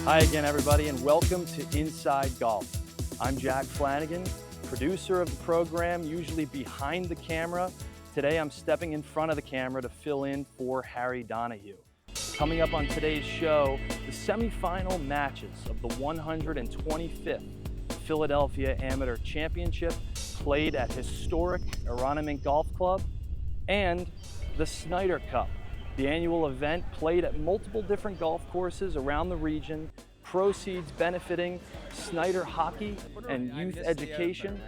Hi again, everybody, and welcome to Inside Golf. I'm Jack Flanagan, producer of the program, usually behind the camera. Today, I'm stepping in front of the camera to fill in for Harry Donahue. Coming up on today's show, the semifinal matches of the 125th Philadelphia Amateur Championship played at historic Aronimink Golf Club, and the Snider Cup, the annual event played at multiple different golf courses around the region, proceeds benefiting Snider hockey and youth education.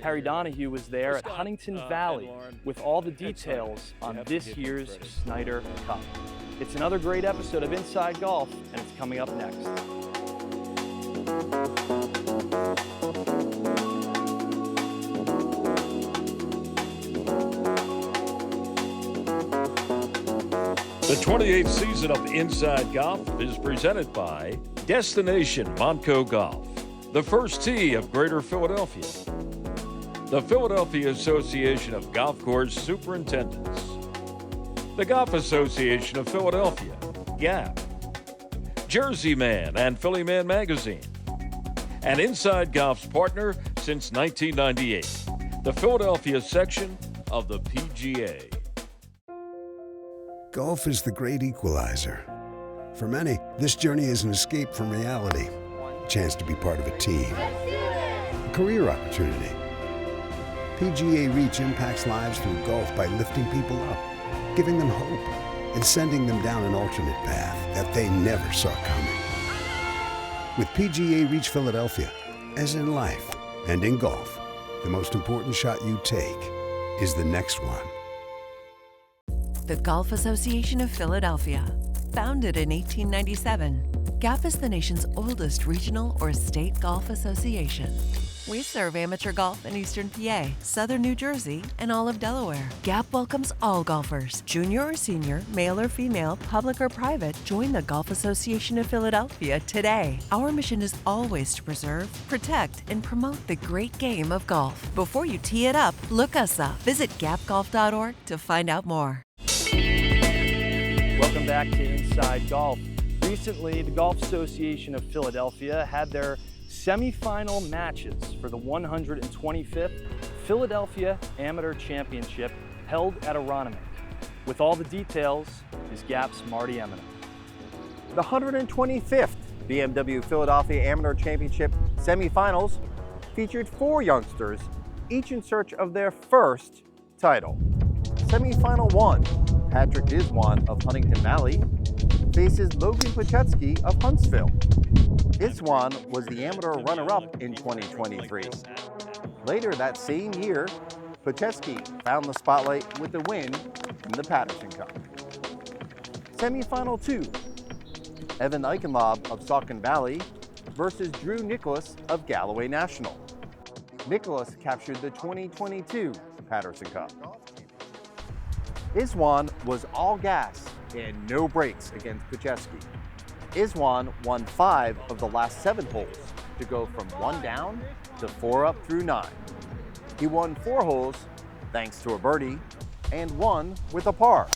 Harry Donahue was there at Huntingdon Valley with all the details on this year's Snider Cup. It's another great episode of Inside Golf, and it's coming up next. The 28th season of Inside Golf is presented by Destination Montco Golf, the first tee of Greater Philadelphia, the Philadelphia Association of Golf Course Superintendents, the Golf Association of Philadelphia, GAP, Jersey Man and Philly Man Magazine, and Inside Golf's partner since 1998, the Philadelphia section of the PGA. Golf is the great equalizer. For many, this journey is an escape from reality, a chance to be part of a team, a career opportunity. PGA Reach impacts lives through golf by lifting people up, giving them hope, and sending them down an alternate path that they never saw coming. With PGA Reach Philadelphia, as in life and in golf, the most important shot you take is the next one. The Golf Association of Philadelphia. Founded in 1897, GAP is the nation's oldest regional or state golf association. We serve amateur golf in Eastern PA, Southern New Jersey, and all of Delaware. GAP welcomes all golfers, junior or senior, male or female, public or private. Join the Golf Association of Philadelphia today. Our mission is always to preserve, protect, and promote the great game of golf. Before you tee it up, look us up. Visit gapgolf.org to find out more. Welcome back to Inside Golf. Recently, the Golf Association of Philadelphia had their semifinal matches for the 125th Philadelphia Amateur Championship held at Aronimink. With all the details is GAP's Marty Eminem. The 125th BMW Philadelphia Amateur Championship semifinals featured 4 youngsters, each in search of their first title. Semifinal 1, Patrick Iswan of Huntingdon Valley faces Logan Pachetsky of Huntsville. Iswan was the amateur runner-up in 2023. Later that same year, Pachetsky found the spotlight with the win in the Patterson Cup. Semifinal 2, Evan Eichenlob of Saucon Valley versus Drew Nicholas of Galloway National. Nicholas captured the 2022 Patterson Cup. Iswan was all gas and no brakes against Pachetsky. Iswan won 5 of the last 7 holes to go from 1 down to 4 up through 9. He won 4 holes thanks to a birdie and 1 with a par.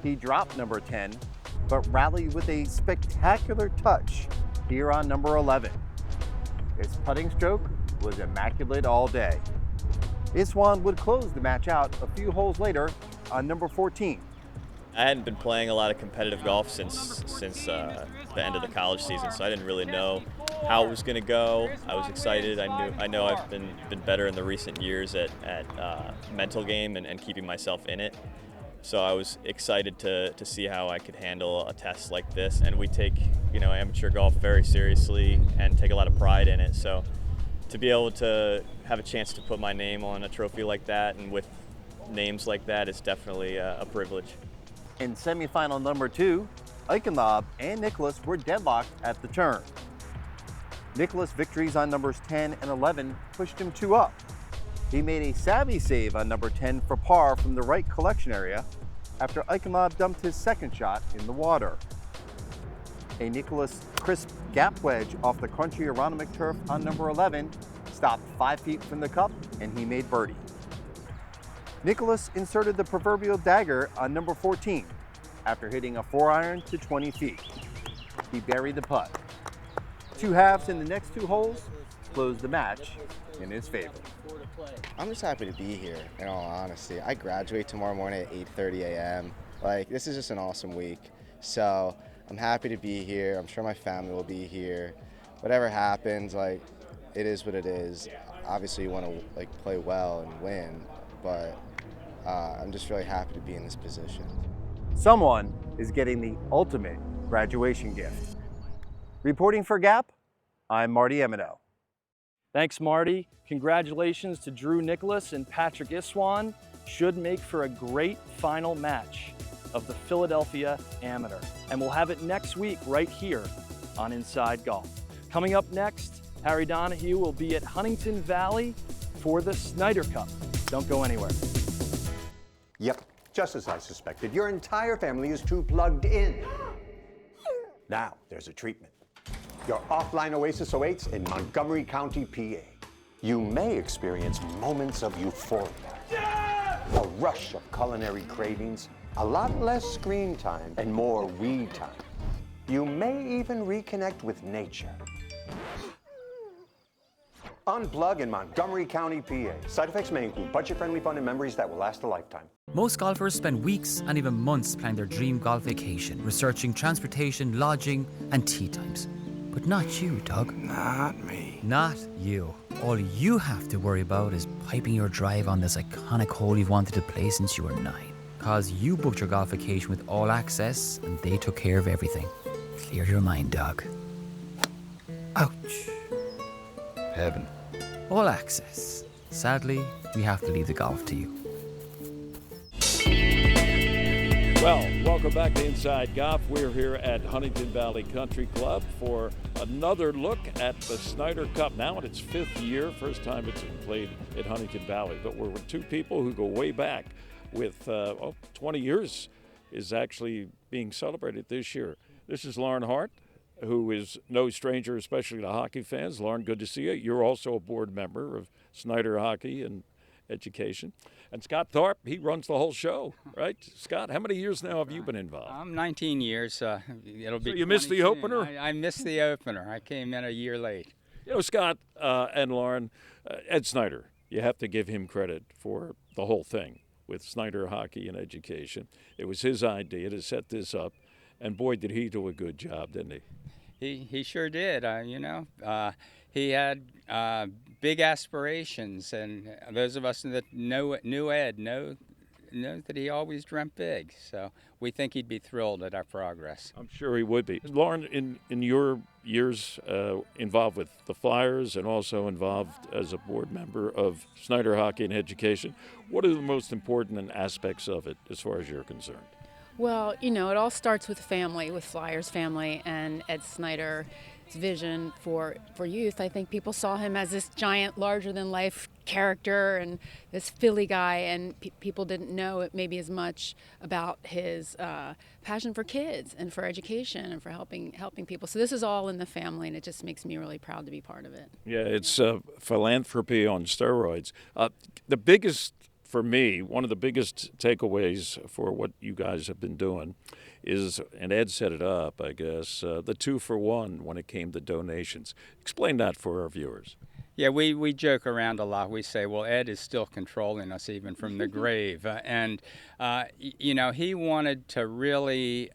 He dropped number 10, but rallied with a spectacular touch here on number 11. His putting stroke was immaculate all day. Iswan would close the match out a few holes later on number 14. I hadn't been playing a lot of competitive golf since the end of the college season, so I didn't really know how it was going to go. I was excited. I know I've been better in the recent years at mental game and keeping myself in it. So I was excited to see how I could handle a test like this. And we take amateur golf very seriously and take a lot of pride in it. So to be able to have a chance to put my name on a trophy like that and with names like that is definitely a privilege. In semifinal number 2, Eichenlob and Nicholas were deadlocked at the turn. Nicholas' victories on numbers 10 and 11 pushed him 2 up. He made a savvy save on number 10 for par from the right collection area after Eichenlob dumped his second shot in the water. A Nicholas crisp gap wedge off the crunchy Aronimink turf on number 11 stopped 5 feet from the cup, and he made birdie. Nicholas inserted the proverbial dagger on number 14 after hitting a 4-iron to 20 feet. He buried the putt, two halves in the next two holes closed the match in his favor. I'm just happy to be here, in all honesty. I graduate tomorrow morning at 8:30 a.m. Like, this is just an awesome week. So I'm happy to be here. I'm sure my family will be here. Whatever happens, like, it is what it is. Obviously, you want to like play well and win, but I'm just really happy to be in this position. Someone is getting the ultimate graduation gift. Reporting for Gap, I'm Marty Emino. Thanks, Marty. Congratulations to Drew Nicholas and Patrick Iswan. Should make for a great final match of the Philadelphia Amateur. And we'll have it next week right here on Inside Golf. Coming up next, Harry Donahue will be at Huntingdon Valley for the Snider Cup. Don't go anywhere. Yep, just as I suspected. Your entire family is too plugged in. Now, there's a treatment. Your offline oasis awaits in Montgomery County, PA. You may experience moments of euphoria, a rush of culinary cravings, a lot less screen time, and more weed time. You may even reconnect with nature. Unplug in Montgomery County, PA. Side effects may include budget-friendly fun and memories that will last a lifetime. Most golfers spend weeks and even months planning their dream golf vacation, researching transportation, lodging, and tee times. But not you, Doug. Not me. Not you. All you have to worry about is piping your drive on this iconic hole you've wanted to play since you were 9. Cause you booked your golf vacation with All Access and they took care of everything. Clear your mind, Doug. Ouch. Heaven. All Access. Sadly, we have to leave the golf to you. Well, welcome back to Inside Golf. We're here at Huntingdon Valley Country Club for another look at the Snider Cup. Now in its 5th year, first time it's been played at Huntingdon Valley. But we're with two people who go way back with 20 years is actually being celebrated this year. This is Lauren Hart, who is no stranger, especially to hockey fans. Lauren, good to see you. You're also a board member of Snider Hockey and Education. And Scott Thorpe, he runs the whole show, right? Scott, how many years now have you been involved? I'm 19 years. It'll be. So you missed the opener? I missed the opener. I came in a year late. You know, Scott and Lauren, Ed Snider, you have to give him credit for the whole thing with Snider Hockey and Education. It was his idea to set this up, and boy, did he do a good job, didn't he? He sure did. He had big aspirations, and those of us that knew Ed know that he always dreamt big. So we think he'd be thrilled at our progress. I'm sure he would be. Lauren, in your years involved with the Flyers and also involved as a board member of Snider Hockey and Education, what are the most important aspects of it as far as you're concerned? Well, you know, it all starts with family, with Flyers family, and Ed Snider's vision for youth. I think people saw him as this giant, larger-than-life character and this Philly guy, and people didn't know it maybe as much about his passion for kids and for education and for helping people. So this is all in the family, and it just makes me really proud to be part of it. Yeah, it's philanthropy on steroids. The biggest, for me, one of the biggest takeaways for what you guys have been doing is, and Ed set it up, I guess, the 2-for-1 when it came to donations. Explain that for our viewers. Yeah, we joke around a lot. We say, well, Ed is still controlling us even from the grave. And, you know, he wanted to really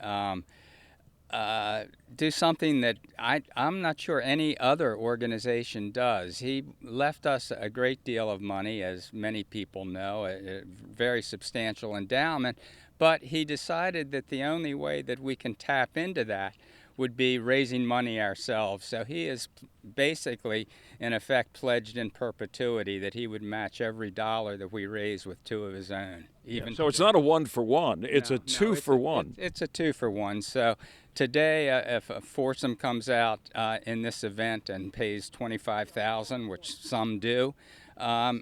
do something that I'm not sure any other organization does. He left us a great deal of money, as many people know, a very substantial endowment, but he decided that the only way that we can tap into that would be raising money ourselves. So he is basically, in effect, pledged in perpetuity that he would match every dollar that we raise with 2 of his own. So it's not a 1-for-1, it's a 2-for-1. It's a 2-for-1. So today, if a foursome comes out in this event and pays $25,000, which some do,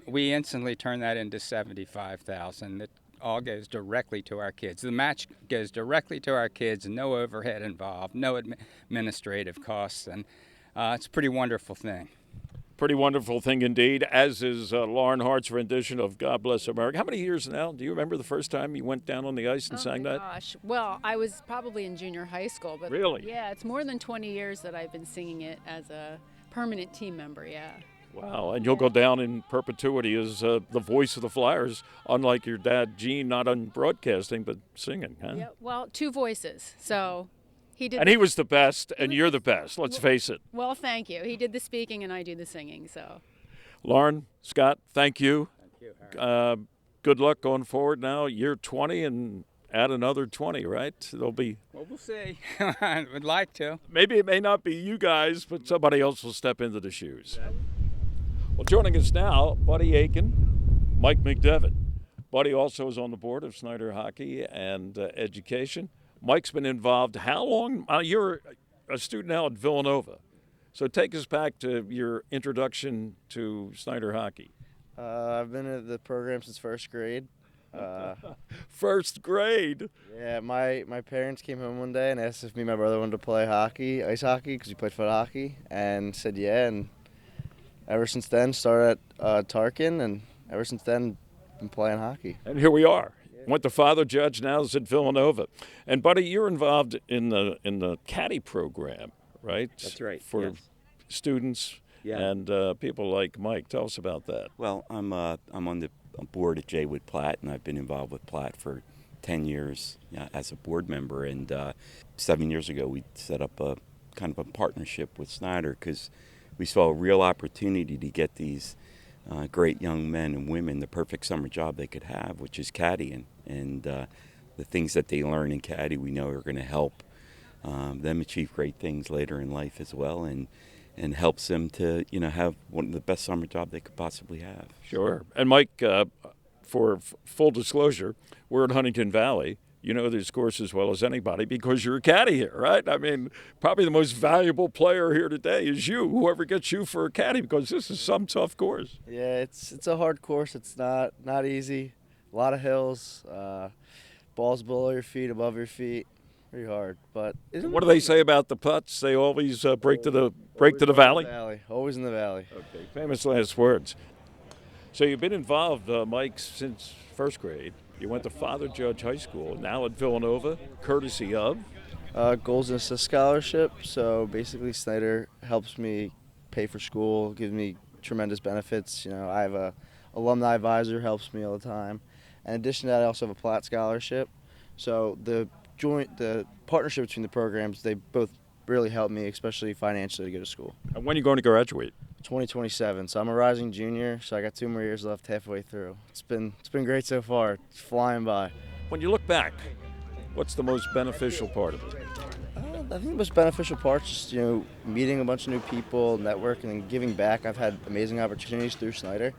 we instantly turn that into $75,000. It all goes directly to our kids. The match goes directly to our kids, no overhead involved, no administrative costs, and it's a pretty wonderful thing. Pretty wonderful thing indeed, as is Lauren Hart's rendition of God Bless America. How many years now? Do you remember the first time you went down on the ice and sang that? Gosh, well, I was probably in junior high school, but really, yeah, it's more than 20 years that I've been singing it as a permanent team member. Yeah. Wow, and you'll go down in perpetuity as the voice of the Flyers, unlike your dad, Gene, not on broadcasting, but singing, huh? Yeah, well, two voices, so he did. And he was the best, and you're the best, let's face it. Well, thank you. He did the speaking, and I do the singing, so. Lauren, Scott, thank you. Thank you. Good luck going forward now. Year 20 and add another 20, right? There'll be. Well, we'll see. I would like to. Maybe it may not be you guys, but somebody else will step into the shoes. Well, joining us now, Buddy Aken, Mike McDevitt. Buddy also is on the board of Snider Hockey and Education. Mike's been involved how long? You're a student now at Villanova. So take us back to your introduction to Snider Hockey. I've been at the program since first grade. First grade? Yeah, my parents came home one day and asked if me and my brother wanted to play hockey, ice hockey, because we played foot hockey, and said yeah, and ever since then, started at Tarkin, and ever since then, been playing hockey. And here we are. Went to Father Judge, now is at Villanova. And Buddy, you're involved in the caddy program, right? That's right. For students and people like Mike. Tell us about that. Well, I'm on the board at Jaywood Platt, and I've been involved with Platt for 10 years as a board member. And 7 years ago, we set up a kind of a partnership with Snider because we saw a real opportunity to get these great young men and women the perfect summer job they could have, which is caddying. And the things that they learn in caddy we know are going to help them achieve great things later in life as well, and helps them to have one of the best summer job they could possibly have. Sure. And Mike, for full disclosure, we're in Huntingdon Valley. You know this course as well as anybody because you're a caddy here, right? I mean, probably the most valuable player here today is you, whoever gets you for a caddy, because this is some tough course. Yeah, it's a hard course. It's not easy. A lot of hills, balls below your feet, above your feet. Pretty hard, but what do they say about the putts? They always break to the valley? Always in the valley. Okay, famous last words. So you've been involved, Mike, since first grade. You went to Father Judge High School, now at Villanova, courtesy of? Goals and Assist Scholarship. So basically Snider helps me pay for school, gives me tremendous benefits. I have a alumni advisor, helps me all the time. In addition to that, I also have a Platt Scholarship. So the partnership between the programs, they both really help me, especially financially, to go to school. And when are you going to graduate? 2027. So I'm a rising junior, so I got 2 more years left halfway through. It's been great so far. It's flying by. When you look back, what's the most beneficial part of it? I think the most beneficial part is just, meeting a bunch of new people, networking, and giving back. I've had amazing opportunities through Snider.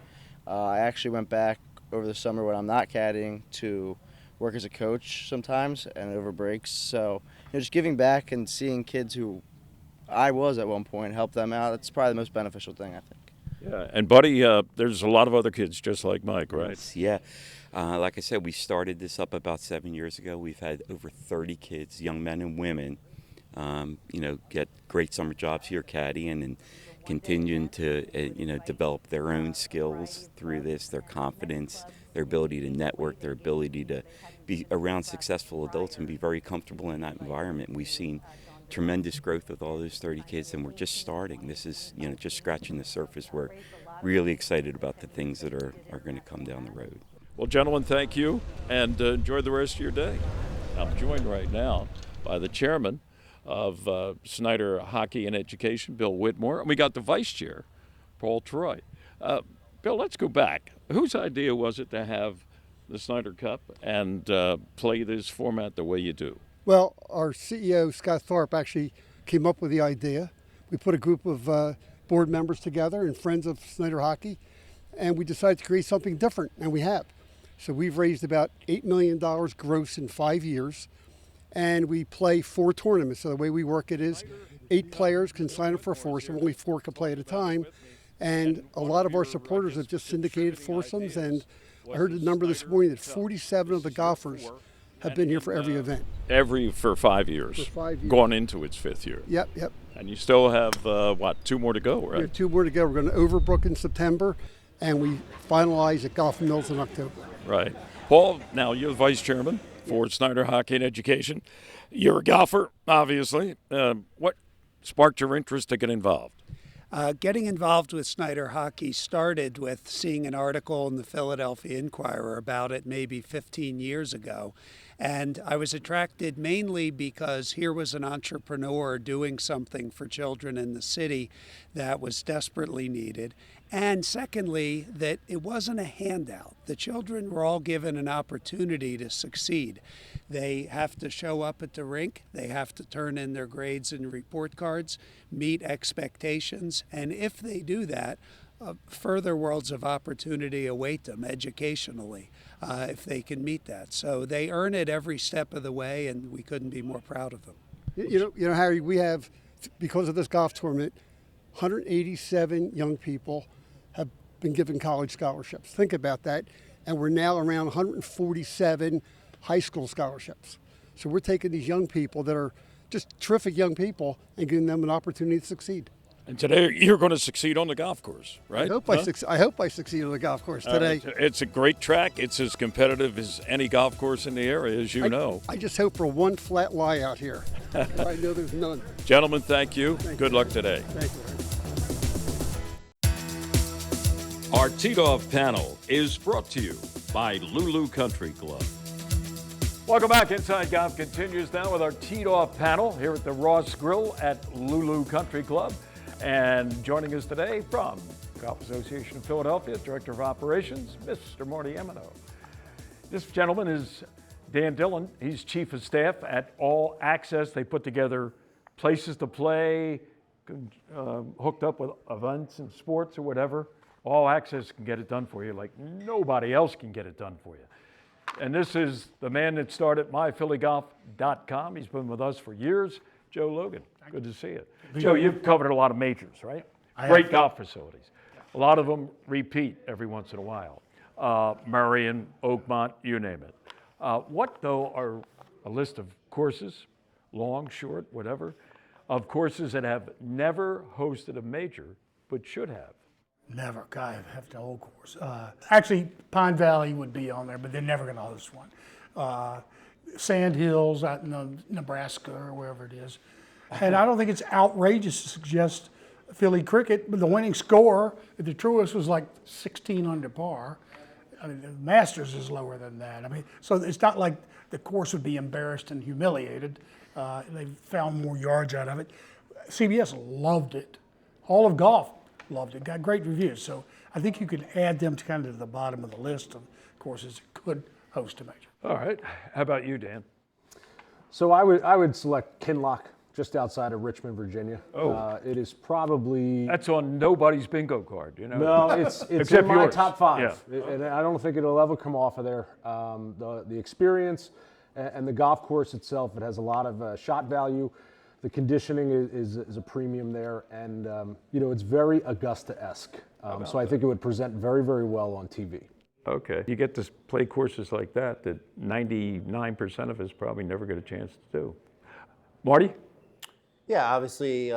I actually went back over the summer when I'm not caddying to work as a coach sometimes and over breaks. So just giving back and seeing kids who I was at one point, help them out. That's probably the most beneficial thing, I think. Yeah, and Buddy, there's a lot of other kids just like Mike, right? Yeah. Like I said, we started this up about 7 years ago. We've had over 30 kids, young men and women, get great summer jobs here caddying and continuing to, develop their own skills through this, their confidence, their ability to network, their ability to be around successful adults and be very comfortable in that environment. We've seen tremendous growth with all those 30 kids, and we're just starting. This is, just scratching the surface. We're really excited about the things that are going to come down the road. Well, gentlemen, thank you, and enjoy the rest of your day. I'm joined right now by the chairman of Snider Hockey and Education, Bill Whitmore, and we got the vice chair, Paul Troy. Bill, let's go back. Whose idea was it to have the Snider Cup and play this format the way you do? Well, our CEO, Scott Thorpe, actually came up with the idea. We put a group of board members together and friends of Snider Hockey, and we decided to create something different, and we have. So we've raised about $8 million gross in 5 years, and we play 4 tournaments. So the way we work it is 8 players can sign up for 4, so only 4 can play at a time. And a lot of our supporters have just syndicated foursomes, and I heard the number this morning that 47 of the golfers have been here for every event. For 5 years. For 5 years. Going into its 5th year. Yep. And you still have, 2 more to go, right? We have 2 more to go. We're going to Overbrook in September, and we finalize at Golf Mills in October. Right. Paul, now you're the vice chairman for Snider Hockey and Education. You're a golfer, obviously. What sparked your interest to get involved? Getting involved with Snider Hockey started with seeing an article in the Philadelphia Inquirer about it maybe 15 years ago. And I was attracted mainly because here was an entrepreneur doing something for children in the city that was desperately needed. And secondly, that it wasn't a handout. The children were all given an opportunity to succeed. They have to show up at the rink, they have to turn in their grades and report cards, meet expectations, and if they do that, further worlds of opportunity await them educationally if they can meet that. So they earn it every step of the way, and we couldn't be more proud of them. You know, Harry, we have, because of this golf tournament, 187 young people have been given college scholarships. Think about that. And we're now around 147 high school scholarships. So we're taking these young people that are just terrific young people and giving them an opportunity to succeed. And today you're going to succeed on the golf course, right? I hope I succeed on the golf course today. It's a great track. It's as competitive as any golf course in the area, as you know. I just hope for one flat lie out here. I know there's none. Gentlemen, thank you. Good luck today. Thank you. Our teed-off panel is brought to you by Lulu Country Club. Welcome back. Inside Golf continues now with our teed-off panel here at the Ross Grill at Lulu Country Club. And joining us today from Golf Association of Philadelphia, Director of Operations, Mr. Marty Emino. This gentleman is Dan Dillon. He's Chief of Staff at All Access. They put together places to play, hooked up with events and sports or whatever. All Access can get it done for you like nobody else can get it done for you. And this is the man that started myphillygolf.com. He's been with us for years, Joe Logan. Good to see you. Joe, you've covered a lot of majors, right? Great golf facilities. A lot of them repeat every once in a while. Marion, Oakmont, you name it. What, though, are a list of courses, long, short, whatever, of courses that have never hosted a major but should have? Never. God, I have the whole course. Actually, Pine Valley would be on there, but they're never going to host one. Sand Hills out in Nebraska or wherever it is. And I don't think it's outrageous to suggest Philly cricket, but the winning score at the Truist was like 16 under par. I mean, the Masters is lower than that. I mean, so it's not like the course would be embarrassed and humiliated. They found more yards out of it. CBS loved it. All of Golf loved it. Got great reviews. So I think you could add them to kind of the bottom of the list of courses that could host a major. All right. How about you, Dan? So I would select Kinloch, just outside of Richmond, Virginia. Oh. It is probably... That's on nobody's bingo card, you know? No, it's Except in my yours. top 5. Yeah. And I don't think it'll ever come off of there. The experience and the golf course itself, it has a lot of shot value. The conditioning is a premium there. And, it's very Augusta-esque. So I think it would present very, very well on TV. Okay. You get to play courses like that 99% of us probably never get a chance to do. Marty? Yeah, obviously,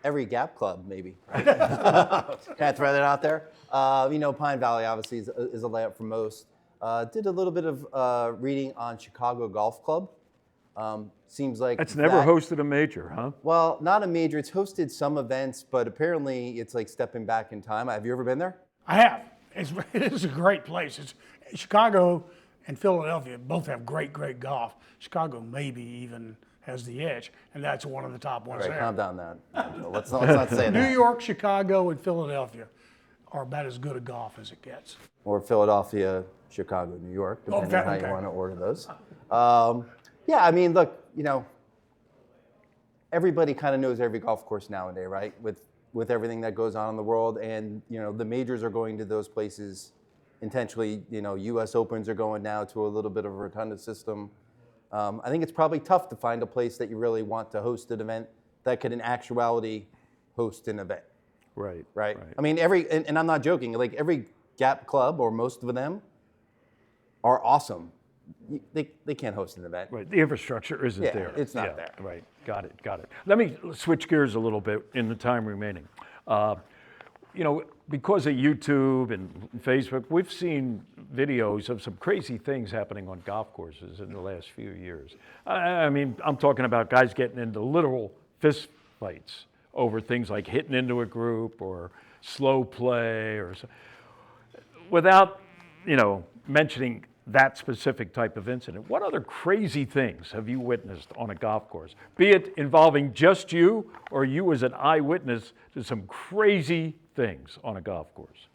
every Gap club, maybe. Can I throw that out there? Pine Valley, obviously, is a layup for most. Did a little bit of reading on Chicago Golf Club. Seems like That's never hosted a major, huh? Well, not a major. It's hosted some events, but apparently it's like stepping back in time. Have you ever been there? I have. It is a great place. Chicago and Philadelphia both have great, great golf. Chicago maybe even has the edge, and that's one of the top ones there. Calm down, let's not say that. New York, Chicago, and Philadelphia are about as good a golf as it gets. Or Philadelphia, Chicago, New York, depending on how you want to order those. Look, everybody kind of knows every golf course nowadays, right? With everything that goes on in the world, and the majors are going to those places intentionally. U.S. Opens are going now to a little bit of a rotunda system. I think it's probably tough to find a place that you really want to host an event that could, in actuality, host an event. Right. I mean, and I'm not joking. Like every Gap club or most of them are awesome. they can't host an event. Right, the infrastructure isn't Yeah, there. it's not there. Right, got it. Let me switch gears a little bit in the time remaining. You know, because of YouTube and Facebook, we've seen videos of some crazy things happening on golf courses in the last few years. I mean, I'm talking about guys getting into literal fist fights over things like hitting into a group or slow play or so. Without, you know, mentioning that specific type of incident, what other crazy things have you witnessed on a golf course? Be it involving just you or you as an eyewitness to some crazy things on a golf course.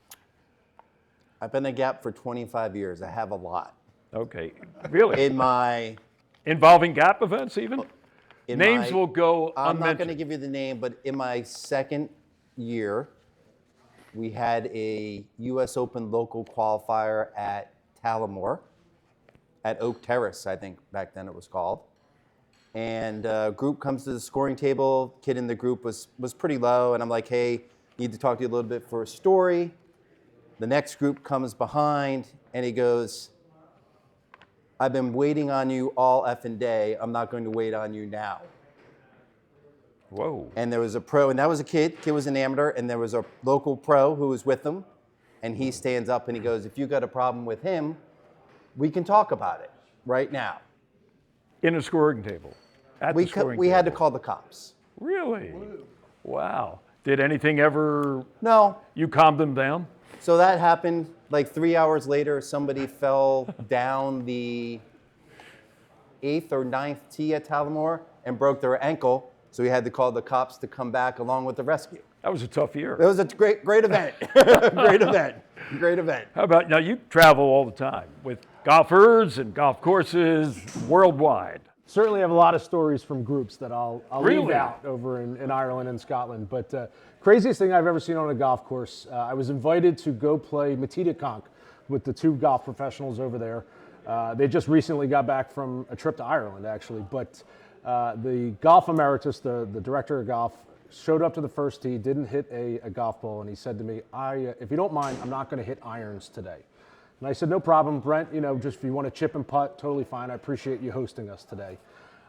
I've been a Gap for 25 years. I have a lot. Okay, really? In my... Involving Gap events even? Names will go I'm unmentioned. not going to give you the name, but in my second year, we had a U.S. Open local qualifier at Talamore, at Oak Terrace, I think back then it was called. And a group comes to the scoring table. Kid in the group was pretty low, and I'm like, hey, need to talk to you a little bit for a story. The next group comes behind, and he goes, I've been waiting on you all effing day. I'm not going to wait on you now. Whoa. And there was a pro, and that was a kid. Kid was an amateur, and there was a local pro who was with him. And he stands up and he goes, if you got a problem with him, we can talk about it right now. In a scoring table? We had to call the cops. Really? Wow. Did anything ever... No. You calmed them down? So that happened, like 3 hours later, somebody fell down the 8th or 9th tee at Talamore and broke their ankle. So we had to call the cops to come back along with the rescue. That was a tough year. It was a great event. Great event. How about, now you travel all the time with golfers and golf courses worldwide. Certainly have a lot of stories from groups that I'll Really? leave out over in Ireland and Scotland. But craziest thing I've ever seen on a golf course, I was invited to go play Matita Conch with the two golf professionals over there. They just recently got back from a trip to Ireland, actually. But the golf emeritus, the director of golf, showed up to the first tee, didn't hit a golf ball, and he said to me, if you don't mind, I'm not going to hit irons today. And I said, no problem, Brent, you know, just if you want to chip and putt, totally fine. I appreciate you hosting us today.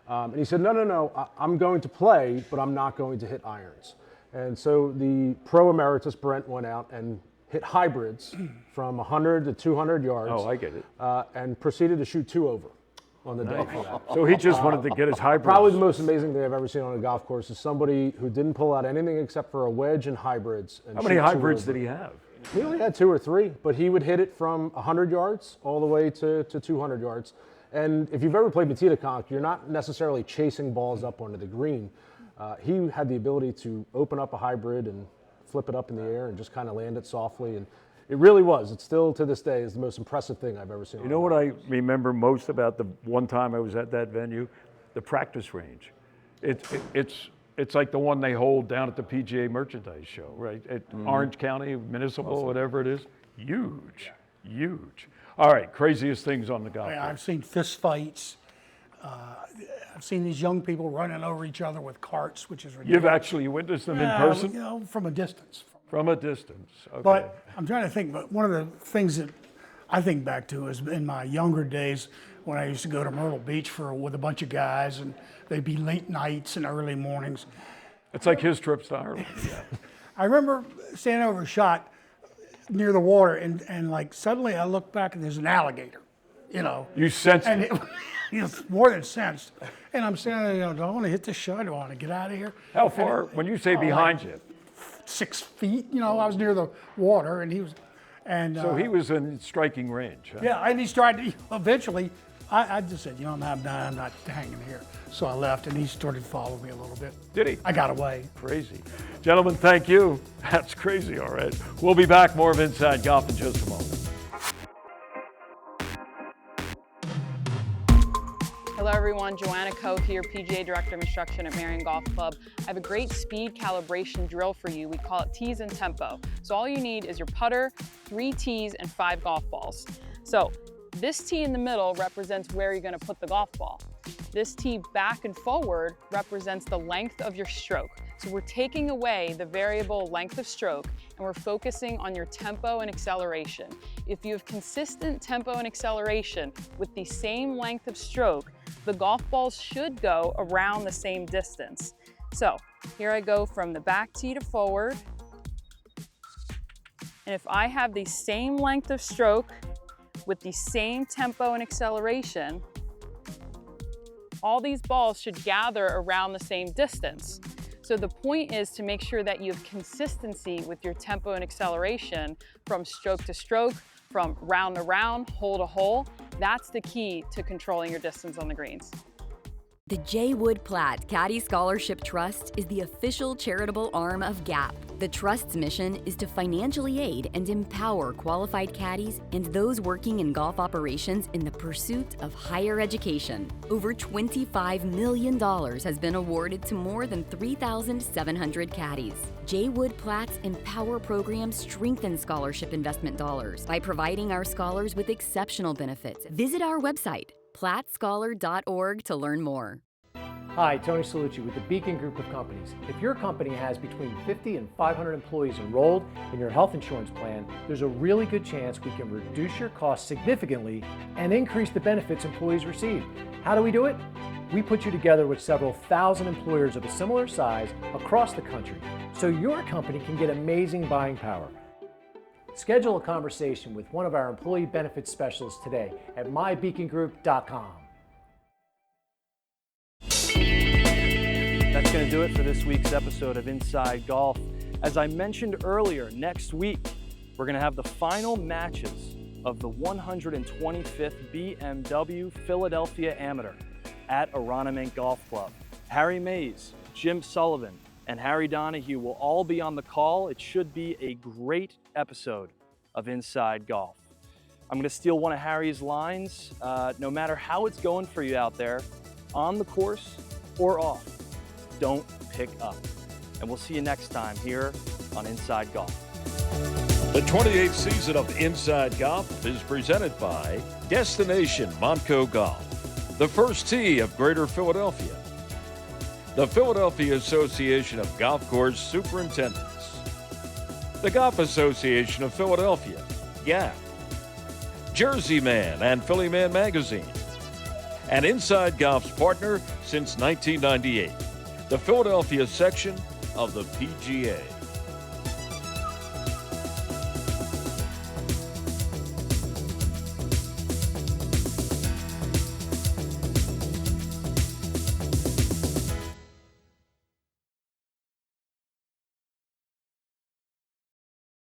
And he said, no, I'm going to play, but I'm not going to hit irons. And so the pro emeritus, Brent, went out and hit hybrids from 100 to 200 yards. Oh, I get it. And proceeded to shoot 2 over on the day for that. So he just wanted to get his hybrids. Probably the most amazing thing I've ever seen on a golf course is somebody who didn't pull out anything except for a wedge and hybrids. And How many hybrids did he have? He only had 2 or 3, but he would hit it from 100 yards all the way to 200 yards. And if you've ever played Matita Conch, you're not necessarily chasing balls up onto the green. He had the ability to open up a hybrid and flip it up in the air and just kind of land it softly. And it really was. It's still, to this day, is the most impressive thing I've ever seen. You know what I remember most about the one time I was at that venue? The practice range. It's like the one they hold down at the PGA Merchandise Show, right? At Orange County Municipal, whatever it is. Huge. All right, craziest things on the golf course. I've seen fist fights. I've seen these young people running over each other with carts, which is ridiculous. You've actually witnessed them in person? You know, from a distance. From a distance, okay. But I'm trying to think, but one of the things that I think back to is in my younger days when I used to go to Myrtle Beach with a bunch of guys, and they'd be late nights and early mornings. It's like his trips to Ireland. I remember standing over a shot near the water, and like suddenly I look back and there's an alligator, you know. You sensed and it. It's more than sensed. And I'm standing there, do I want to hit this shot? Do I want to get out of here? How far? When you say behind you? 6 feet, you know, I was near the water, and he was, and So he was in striking range. Huh? yeah, and he started. Eventually, I just said, you know, I'm not hanging here. So I left, and he started following me a little bit. Did he? I got away. Crazy, gentlemen. Thank you. That's crazy. All right, we'll be back. More of Inside Golf in just a moment. Hello everyone, Joanna Koch here, PGA Director of Instruction at Marion Golf Club. I have a great speed calibration drill for you. We call it tees and tempo. So all you need is your putter, 3 tees, and 5 golf balls. So this tee in the middle represents where you're going to put the golf ball. This tee back and forward represents the length of your stroke. So we're taking away the variable length of stroke and we're focusing on your tempo and acceleration. If you have consistent tempo and acceleration with the same length of stroke, the golf balls should go around the same distance. So here I go from the back tee to forward. And if I have the same length of stroke with the same tempo and acceleration, all these balls should gather around the same distance. So the point is to make sure that you have consistency with your tempo and acceleration from stroke to stroke, from round to round, hole to hole. That's the key to controlling your distance on the greens. The J. Wood Platt Caddy Scholarship Trust is the official charitable arm of GAP. The Trust's mission is to financially aid and empower qualified caddies and those working in golf operations in the pursuit of higher education. Over $25 million has been awarded to more than 3,700 caddies. J. Wood Platt's Empower program strengthens scholarship investment dollars by providing our scholars with exceptional benefits. Visit our website, plattscholar.org, to learn more. Hi, Tony Salucci with the Beacon Group of Companies. If your company has between 50 and 500 employees enrolled in your health insurance plan, there's a really good chance we can reduce your costs significantly and increase the benefits employees receive. How do we do it? We put you together with several thousand employers of a similar size across the country, so your company can get amazing buying power. Schedule a conversation with one of our employee benefits specialists today at mybeacongroup.com. That's going to do it for this week's episode of Inside Golf. As I mentioned earlier, next week we're going to have the final matches of the 125th BMW Philadelphia Amateur at Aronimink Golf Club. Harry Mays, Jim Sullivan, and Harry Donahue will all be on the call. It should be a great episode of Inside Golf. I'm going to steal one of Harry's lines. No matter how it's going for you out there, on the course or off, don't pick up. And we'll see you next time here on Inside Golf. The 28th season of Inside Golf is presented by Destination Montco Golf, the first tee of Greater Philadelphia, the Philadelphia Association of Golf Course Superintendents, the Golf Association of Philadelphia, GAP, Jersey Man and Philly Man Magazine, and Inside Golf's partner since 1998, the Philadelphia section of the PGA.